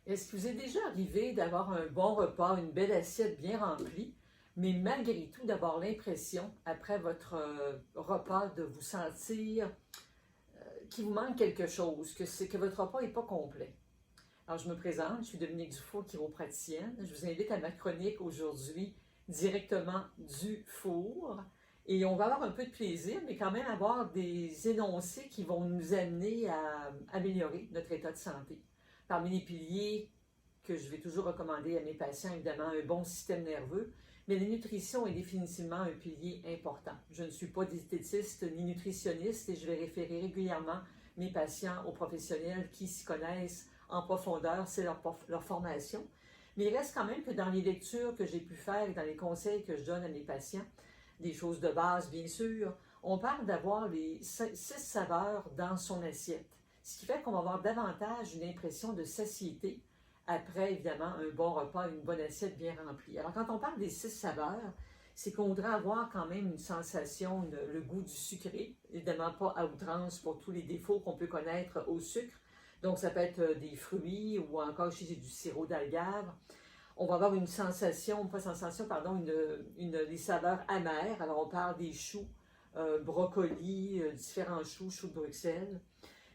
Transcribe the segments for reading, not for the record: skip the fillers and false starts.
Est-ce que vous est déjà arrivé d'avoir un bon repas, une belle assiette bien remplie, mais malgré tout d'avoir l'impression, après votre repas, de vous sentir qu'il vous manque quelque chose, que c'est que votre repas n'est pas complet? Alors, je me présente, je suis Dominique Dufour, chiropraticienne. Je vous invite à ma chronique aujourd'hui, directement du four. Et on va avoir un peu de plaisir, mais quand même avoir des énoncés qui vont nous amener à améliorer notre état de santé. Parmi les piliers que je vais toujours recommander à mes patients, évidemment, un bon système nerveux, mais la nutrition est définitivement un pilier important. Je ne suis pas diététiste ni nutritionniste et je vais référer régulièrement mes patients aux professionnels qui s'y connaissent en profondeur, c'est leur formation. Mais il reste quand même que dans les lectures que j'ai pu faire et dans les conseils que je donne à mes patients, des choses de base bien sûr, on parle d'avoir les 6 saveurs dans son assiette. Ce qui fait qu'on va avoir davantage une impression de satiété après, évidemment, un bon repas, une bonne assiette bien remplie. Alors, quand on parle des 6 saveurs, c'est qu'on voudrait avoir quand même une sensation, le goût du sucré, évidemment pas à outrance pour tous les défauts qu'on peut connaître au sucre. Donc, ça peut être des fruits ou encore si j'ai du sirop d'agave. On va avoir une sensation, pas sensation, pardon, des saveurs amères. Alors, on parle des choux, brocolis, différents choux, choux de Bruxelles.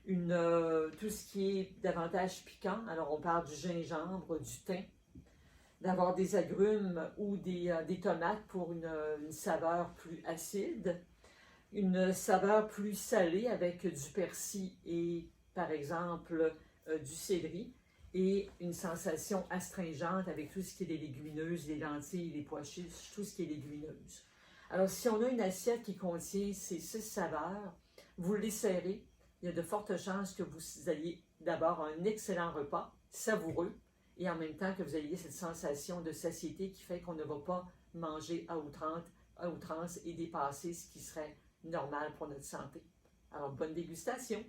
Tout ce qui est davantage piquant. Alors, on parle du gingembre, du thym, d'avoir des agrumes ou des tomates pour une saveur plus acide, une saveur plus salée avec du persil et, par exemple, du céleri, et une sensation astringente avec tout ce qui est des légumineuses, les lentilles, les pois chiches, tout ce qui est légumineuse. Alors, si on a une assiette qui contient ces 6 saveurs, vous les serrez, il y a de fortes chances que vous ayez d'abord un excellent repas, savoureux, et en même temps que vous ayez cette sensation de satiété qui fait qu'on ne va pas manger à outrance et dépasser ce qui serait normal pour notre santé. Alors, bonne dégustation!